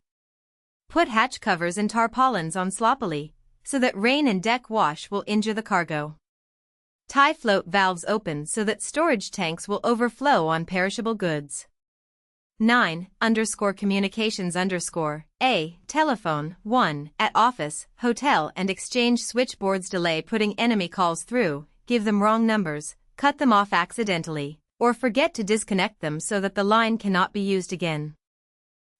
Put hatch covers and tarpaulins on sloppily, so that rain and deck wash will injure the cargo. Tie float valves open so that storage tanks will overflow on perishable goods. 9. Communications A. Telephone. 1. At office, hotel and exchange switchboards delay putting enemy calls through, give them wrong numbers, cut them off accidentally, or forget to disconnect them so that the line cannot be used again.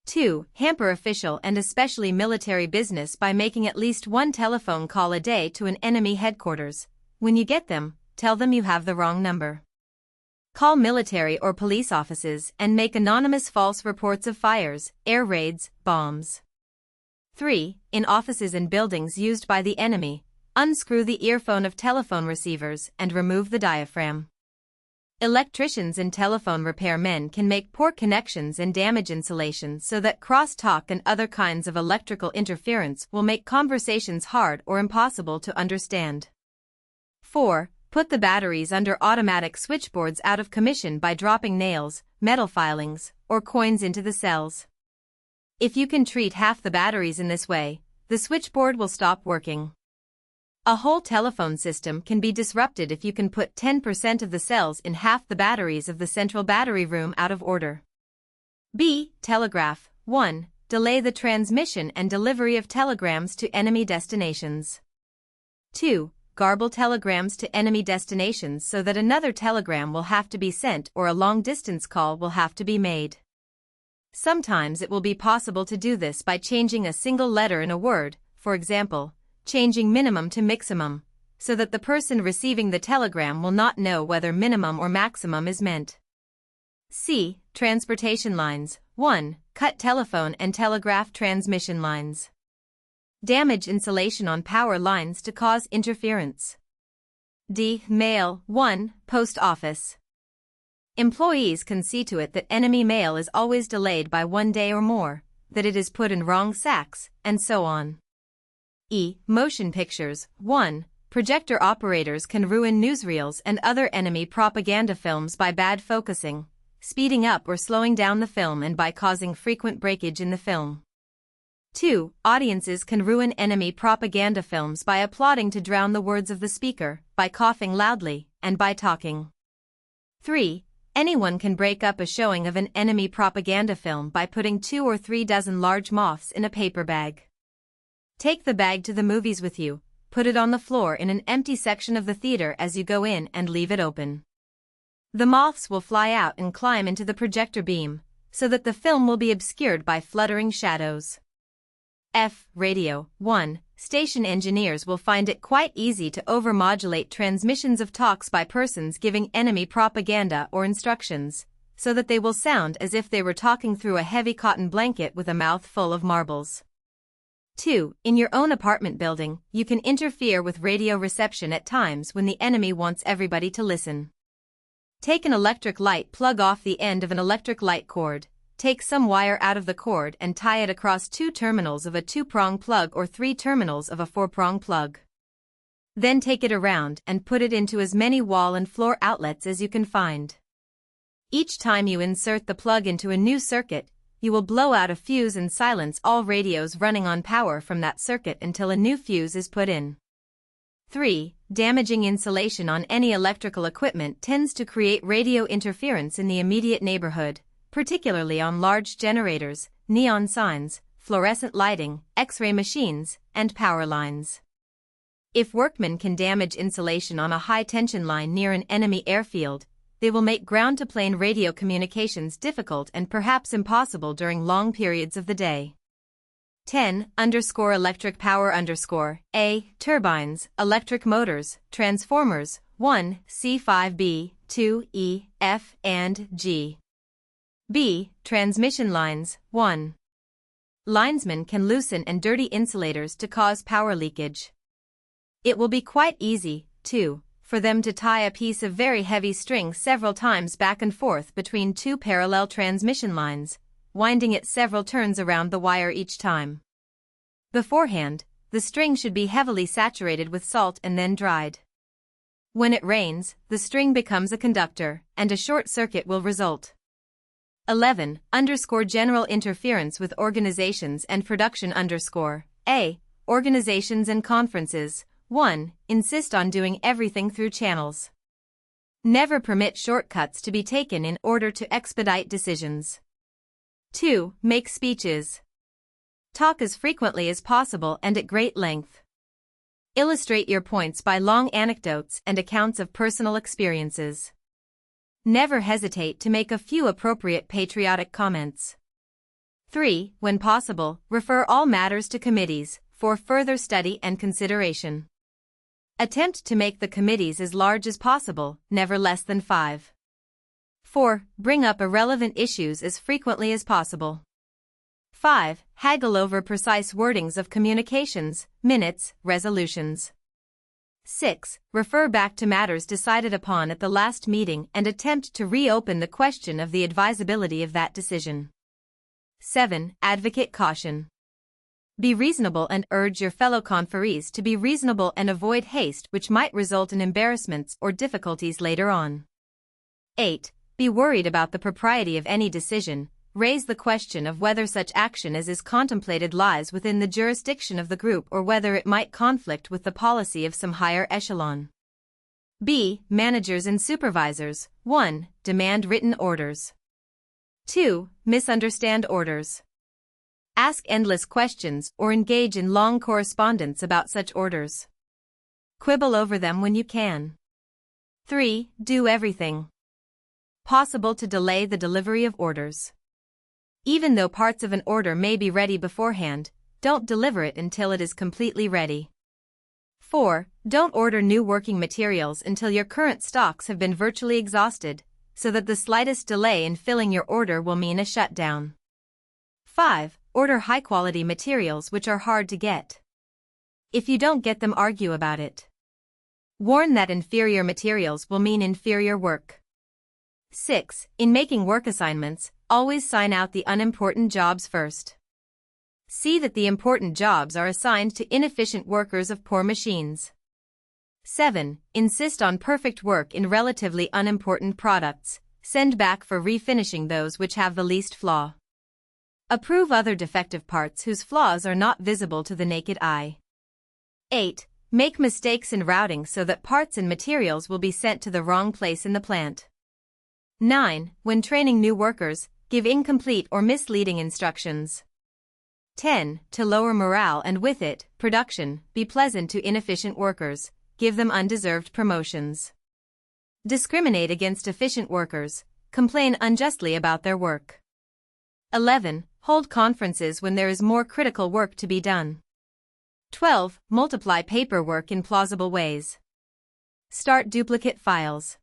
2. Hamper official and especially military business by making at least one telephone call a day to an enemy headquarters. When you get them, tell them you have the wrong number. Call military or police offices and make anonymous false reports of fires, air raids, bombs. 3. In offices and buildings used by the enemy, unscrew the earphone of telephone receivers and remove the diaphragm. Electricians and telephone repairmen can make poor connections and damage insulation so that cross-talk and other kinds of electrical interference will make conversations hard or impossible to understand. 4. Put the batteries under automatic switchboards out of commission by dropping nails, metal filings, or coins into the cells. If you can treat half the batteries in this way, the switchboard will stop working. A whole telephone system can be disrupted if you can put 10% of the cells in half the batteries of the central battery room out of order. B. Telegraph. 1. Delay the transmission and delivery of telegrams to enemy destinations. 2. Garble telegrams to enemy destinations so that another telegram will have to be sent or a long-distance call will have to be made. Sometimes it will be possible to do this by changing a single letter in a word, for example, changing minimum to maximum, so that the person receiving the telegram will not know whether minimum or maximum is meant. C. Transportation lines. 1. Cut telephone and telegraph transmission lines. Damage insulation on power lines to cause interference. D. Mail. 1. Post office. Employees can see to it that enemy mail is always delayed by 1 day or more, that it is put in wrong sacks, and so on. E. Motion pictures. 1. Projector operators can ruin newsreels and other enemy propaganda films by bad focusing, speeding up or slowing down the film and by causing frequent breakage in the film. 2. Audiences can ruin enemy propaganda films by applauding to drown the words of the speaker, by coughing loudly, and by talking. 3. Anyone can break up a showing of an enemy propaganda film by putting 2 or 3 dozen large moths in a paper bag. Take the bag to the movies with you, put it on the floor in an empty section of the theater as you go in and leave it open. The moths will fly out and climb into the projector beam, so that the film will be obscured by fluttering shadows. Radio. 1. Station engineers will find it quite easy to overmodulate transmissions of talks by persons giving enemy propaganda or instructions, so that they will sound as if they were talking through a heavy cotton blanket with a mouth full of marbles. 2. In your own apartment building, you can interfere with radio reception at times when the enemy wants everybody to listen. Take an electric light plug off the end of an electric light cord. Take some wire out of the cord and tie it across 2 terminals of a 2-prong plug or 3 terminals of a 4-prong plug. Then take it around and put it into as many wall and floor outlets as you can find. Each time you insert the plug into a new circuit, you will blow out a fuse and silence all radios running on power from that circuit until a new fuse is put in. 3. Damaging insulation on any electrical equipment tends to create radio interference in the immediate neighborhood, particularly on large generators, neon signs, fluorescent lighting, X-ray machines, and power lines. If workmen can damage insulation on a high-tension line near an enemy airfield, they will make ground-to-plane radio communications difficult and perhaps impossible during long periods of the day. 10. Electric power A. Turbines, electric motors, transformers, 1, C5B, 2, E, F, and G. B. Transmission lines, 1. Linesmen can loosen and dirty insulators to cause power leakage. It will be quite easy, too, for them to tie a piece of very heavy string several times back and forth between 2 parallel transmission lines, winding it several turns around the wire each time. Beforehand, the string should be heavily saturated with salt and then dried. When it rains, the string becomes a conductor, and a short circuit will result. 11. General interference with organizations and production A. Organizations and conferences. 1. Insist on doing everything through channels. Never permit shortcuts to be taken in order to expedite decisions. 2. Make speeches. Talk as frequently as possible and at great length. Illustrate your points by long anecdotes and accounts of personal experiences. Never hesitate to make a few appropriate patriotic comments. 3. When possible, refer all matters to committees for further study and consideration. Attempt to make the committees as large as possible, never less than 5. 4. Bring up irrelevant issues as frequently as possible. 5. Haggle over precise wordings of communications, minutes, resolutions. 6. Refer back to matters decided upon at the last meeting and attempt to reopen the question of the advisability of that decision. 7. Advocate caution. Be reasonable and urge your fellow conferees to be reasonable and avoid haste which might result in embarrassments or difficulties later on. 8. Be worried about the propriety of any decision. Raise the question of whether such action as is contemplated lies within the jurisdiction of the group or whether it might conflict with the policy of some higher echelon. B. Managers and supervisors. 1. Demand written orders. 2. Misunderstand orders. Ask endless questions or engage in long correspondence about such orders. Quibble over them when you can. 3. Do everything possible to delay the delivery of orders. Even though parts of an order may be ready beforehand, don't deliver it until it is completely ready. 4. Don't order new working materials until your current stocks have been virtually exhausted, so that the slightest delay in filling your order will mean a shutdown. 5. Order high-quality materials which are hard to get. If you don't get them, argue about it. Warn that inferior materials will mean inferior work. 6. In making work assignments, always sign out the unimportant jobs first. See that the important jobs are assigned to inefficient workers of poor machines. 7. Insist on perfect work in relatively unimportant products. Send back for refinishing those which have the least flaw. Approve other defective parts whose flaws are not visible to the naked eye. 8. Make mistakes in routing so that parts and materials will be sent to the wrong place in the plant. 9. When training new workers, give incomplete or misleading instructions. 10. To lower morale and with it, production, be pleasant to inefficient workers, give them undeserved promotions. Discriminate against efficient workers, complain unjustly about their work. 11. Hold conferences when there is more critical work to be done. 12. Multiply paperwork in plausible ways. Start duplicate files.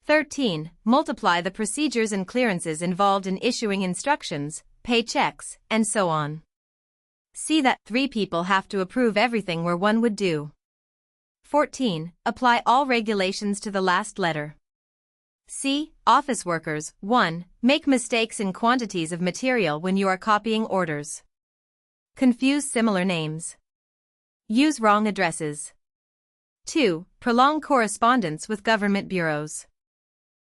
13. Multiply the procedures and clearances involved in issuing instructions, pay checks, and so on. See that 3 people have to approve everything where 1 would do. 14. Apply all regulations to the last letter. C. Office workers. 1. Make mistakes in quantities of material when you are copying orders. Confuse similar names. Use wrong addresses. 2. Prolong correspondence with government bureaus.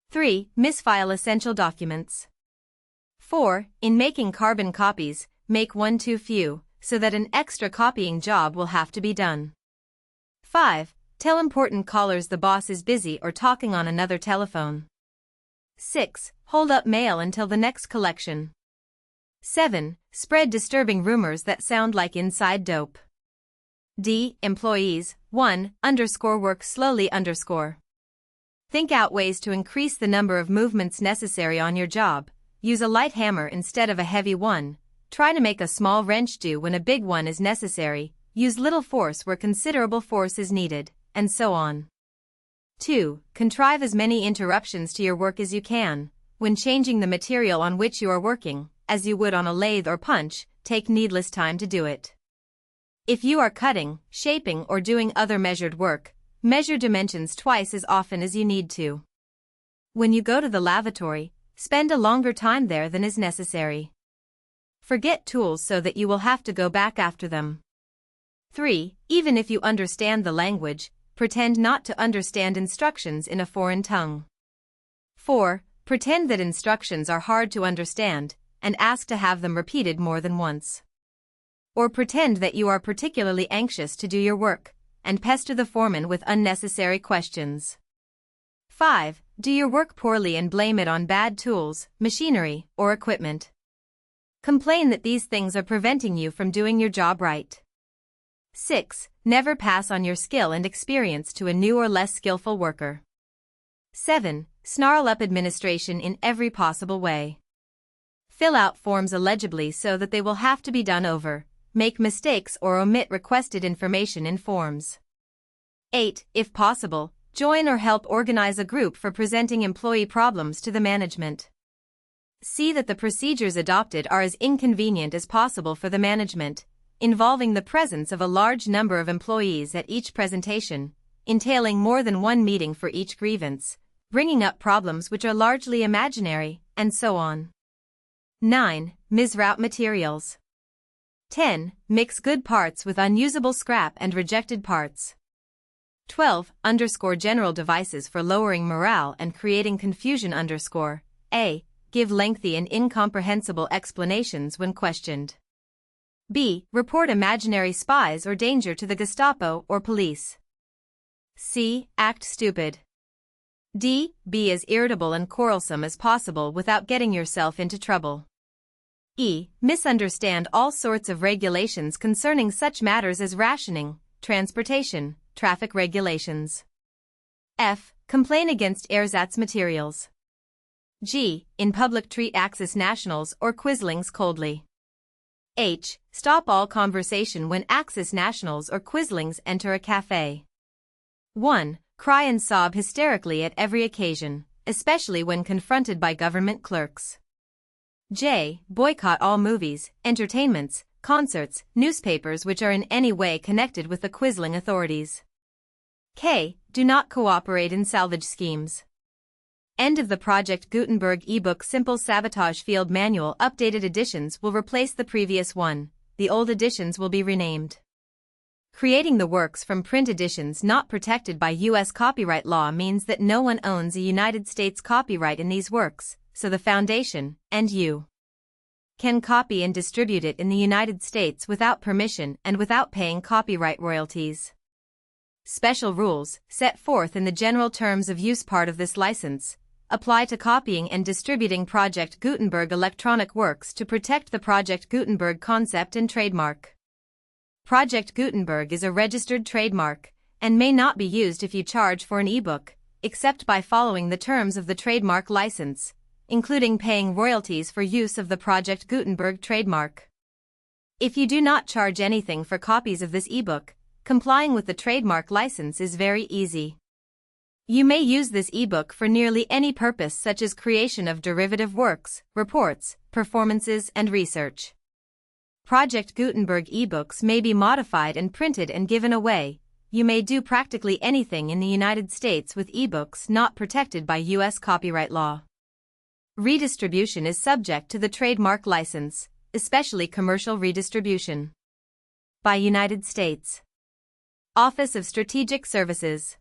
3. Misfile essential documents. 4. In making carbon copies, make 1 too few, so that an extra copying job will have to be done. 5. Tell important callers the boss is busy or talking on another telephone. 6. Hold up mail until the next collection. 7. Spread disturbing rumors that sound like inside dope. D. Employees. 1. Work slowly. Think out ways to increase the number of movements necessary on your job. Use a light hammer instead of a heavy one. Try to make a small wrench do when a big one is necessary. Use little force where considerable force is needed, and so on. 2. Contrive as many interruptions to your work as you can. When changing the material on which you are working, as you would on a lathe or punch, take needless time to do it. If you are cutting, shaping, or doing other measured work, measure dimensions twice as often as you need to. When you go to the lavatory, spend a longer time there than is necessary. Forget tools so that you will have to go back after them. 3. Even if you understand the language, pretend not to understand instructions in a foreign tongue. 4. Pretend that instructions are hard to understand, and ask to have them repeated more than once. Or pretend that you are particularly anxious to do your work, and pester the foreman with unnecessary questions. 5. Do your work poorly and blame it on bad tools, machinery, or equipment. Complain that these things are preventing you from doing your job right. 6. Never pass on your skill and experience to a new or less skillful worker. 7. Snarl up administration in every possible way. Fill out forms illegibly so that they will have to be done over. Make mistakes or omit requested information in forms. 8. If possible, join or help organize a group for presenting employee problems to the management. See that the procedures adopted are as inconvenient as possible for the management, involving the presence of a large number of employees at each presentation, entailing more than one meeting for each grievance, bringing up problems which are largely imaginary, and so on. 9. Misroute materials. 10. Mix good parts with unusable scrap and rejected parts. 12. General devices for lowering morale and creating confusion. A. Give lengthy and incomprehensible explanations when questioned. B. Report imaginary spies or danger to the Gestapo or police. C. Act stupid. D. Be as irritable and quarrelsome as possible without getting yourself into trouble. E. Misunderstand all sorts of regulations concerning such matters as rationing, transportation, traffic regulations. F. Complain against ersatz materials. G. In public treat Axis nationals or Quislings coldly. H. Stop all conversation when Axis nationals or Quislings enter a cafe. 1. Cry and sob hysterically at every occasion, especially when confronted by government clerks. J. Boycott all movies, entertainments, concerts, newspapers which are in any way connected with the Quisling authorities. K. Do not cooperate in salvage schemes. End of the Project Gutenberg ebook Simple Sabotage Field Manual. Updated editions will replace the previous one. The old editions will be renamed. Creating the works from print editions not protected by U.S. copyright law means that no one owns a United States copyright in these works, so the Foundation, and you, can copy and distribute it in the United States without permission and without paying copyright royalties. Special rules, set forth in the general terms of use part of this license, apply to copying and distributing Project Gutenberg electronic works to protect the Project Gutenberg concept and trademark. Project Gutenberg is a registered trademark and may not be used if you charge for an ebook, except by following the terms of the trademark license, including paying royalties for use of the Project Gutenberg trademark. If you do not charge anything for copies of this ebook, complying with the trademark license is very easy. You may use this ebook for nearly any purpose, such as creation of derivative works, reports, performances, and research. Project Gutenberg ebooks may be modified and printed and given away. You may do practically anything in the United States with ebooks not protected by U.S. copyright law. Redistribution is subject to the trademark license, especially commercial redistribution. By United States Office of Strategic Services.